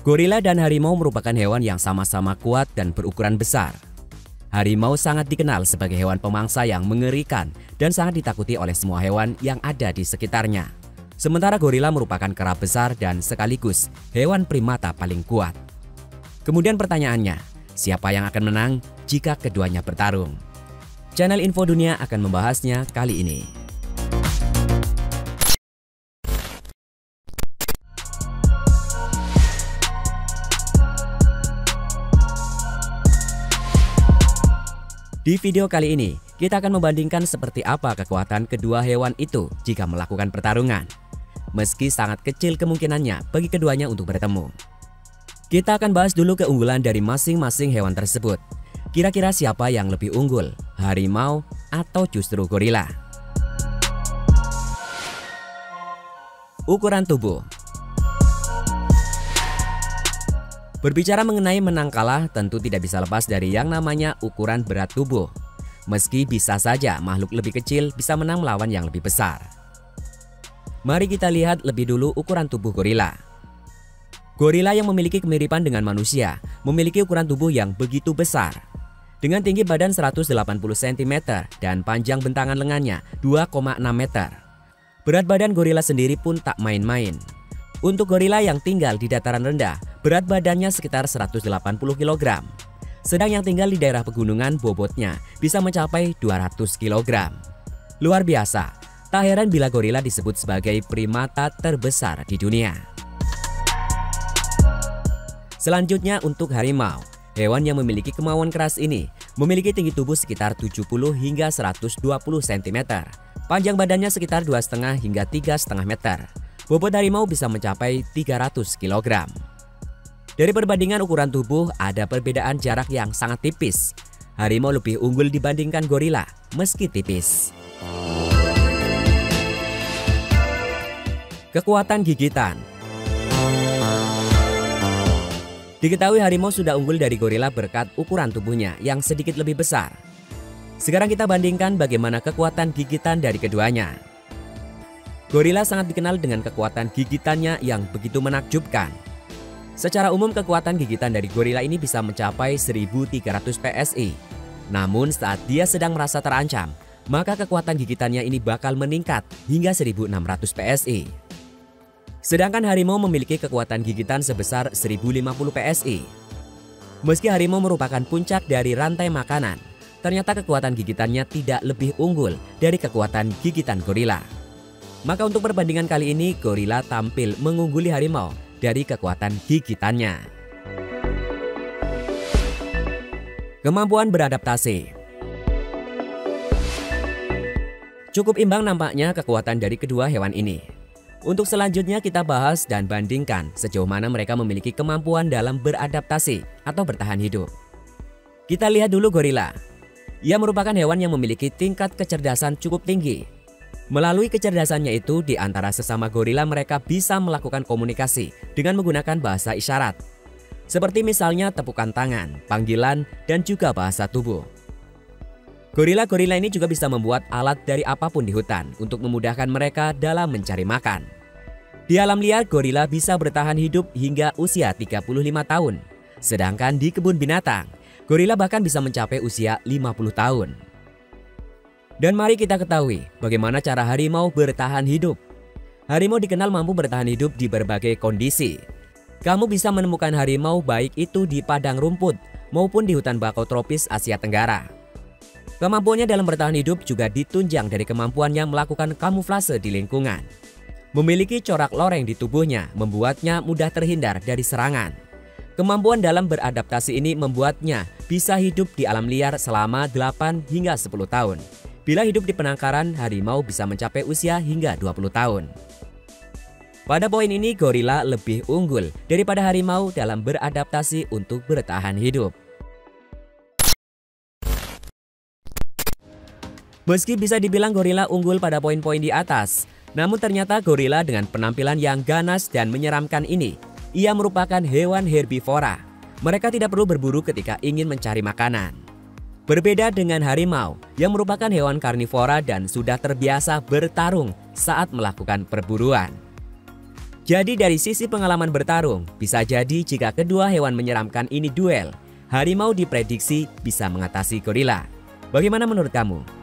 Gorila dan harimau merupakan hewan yang sama-sama kuat dan berukuran besar. Harimau sangat dikenal sebagai hewan pemangsa yang mengerikan dan sangat ditakuti oleh semua hewan yang ada di sekitarnya. Sementara gorila merupakan kera besar dan sekaligus hewan primata paling kuat. Kemudian pertanyaannya, siapa yang akan menang jika keduanya bertarung? Channel Info Dunia akan membahasnya kali ini. Di video kali ini, kita akan membandingkan seperti apa kekuatan kedua hewan itu jika melakukan pertarungan. Meski sangat kecil kemungkinannya bagi keduanya untuk bertemu. Kita akan bahas dulu keunggulan dari masing-masing hewan tersebut. Kira-kira siapa yang lebih unggul, harimau atau justru gorila? Ukuran tubuh. Berbicara mengenai menang kalah tentu tidak bisa lepas dari yang namanya ukuran berat tubuh. Meski bisa saja makhluk lebih kecil bisa menang melawan yang lebih besar. Mari kita lihat lebih dulu ukuran tubuh gorila. Gorila yang memiliki kemiripan dengan manusia memiliki ukuran tubuh yang begitu besar. Dengan tinggi badan 180 cm dan panjang bentangan lengannya 2,6 meter. Berat badan gorila sendiri pun tak main-main. Untuk gorila yang tinggal di dataran rendah, berat badannya sekitar 180 kg. Sedang yang tinggal di daerah pegunungan bobotnya bisa mencapai 200 kg. Luar biasa, tak heran bila gorila disebut sebagai primata terbesar di dunia. Selanjutnya untuk harimau. Hewan yang memiliki kemauan keras ini memiliki tinggi tubuh sekitar 70 hingga 120 cm. Panjang badannya sekitar 2,5 hingga 3,5 meter. Bobot harimau bisa mencapai 300 kg. Dari perbandingan ukuran tubuh ada perbedaan jarak yang sangat tipis. Harimau lebih unggul dibandingkan gorila meski tipis. Kekuatan gigitan. Diketahui harimau sudah unggul dari gorila berkat ukuran tubuhnya yang sedikit lebih besar. Sekarang kita bandingkan bagaimana kekuatan gigitan dari keduanya. Gorila sangat dikenal dengan kekuatan gigitannya yang begitu menakjubkan. Secara umum kekuatan gigitan dari gorila ini bisa mencapai 1300 PSI. Namun saat dia sedang merasa terancam, maka kekuatan gigitannya ini bakal meningkat hingga 1600 PSI. Sedangkan harimau memiliki kekuatan gigitan sebesar 1050 PSI. Meski harimau merupakan puncak dari rantai makanan, ternyata kekuatan gigitannya tidak lebih unggul dari kekuatan gigitan gorila. Maka untuk perbandingan kali ini gorila tampil mengungguli harimau dari kekuatan gigitannya. Kemampuan beradaptasi. Cukup imbang nampaknya kekuatan dari kedua hewan ini. Untuk selanjutnya kita bahas dan bandingkan sejauh mana mereka memiliki kemampuan dalam beradaptasi atau bertahan hidup. Kita lihat dulu gorila. Ia merupakan hewan yang memiliki tingkat kecerdasan cukup tinggi. Melalui kecerdasannya itu, di antara sesama gorila mereka bisa melakukan komunikasi dengan menggunakan bahasa isyarat. Seperti misalnya tepukan tangan, panggilan, dan juga bahasa tubuh. Gorila-gorila ini juga bisa membuat alat dari apapun di hutan untuk memudahkan mereka dalam mencari makan. Di alam liar, gorila bisa bertahan hidup hingga usia 35 tahun. Sedangkan di kebun binatang, gorila bahkan bisa mencapai usia 50 tahun. Dan mari kita ketahui bagaimana cara harimau bertahan hidup. Harimau dikenal mampu bertahan hidup di berbagai kondisi. Kamu bisa menemukan harimau baik itu di padang rumput maupun di hutan bakau tropis Asia Tenggara. Kemampuannya dalam bertahan hidup juga ditunjang dari kemampuannya melakukan kamuflase di lingkungan. Memiliki corak loreng di tubuhnya membuatnya mudah terhindar dari serangan. Kemampuan dalam beradaptasi ini membuatnya bisa hidup di alam liar selama 8 hingga 10 tahun. Bila hidup di penangkaran, harimau bisa mencapai usia hingga 20 tahun. Pada poin ini, gorila lebih unggul daripada harimau dalam beradaptasi untuk bertahan hidup. Meski bisa dibilang gorila unggul pada poin-poin di atas, namun ternyata gorila dengan penampilan yang ganas dan menyeramkan ini, ia merupakan hewan herbivora. Mereka tidak perlu berburu ketika ingin mencari makanan. Berbeda dengan harimau yang merupakan hewan karnivora dan sudah terbiasa bertarung saat melakukan perburuan. Jadi dari sisi pengalaman bertarung, bisa jadi jika kedua hewan menyeramkan ini duel, harimau diprediksi bisa mengatasi gorila. Bagaimana menurut kamu?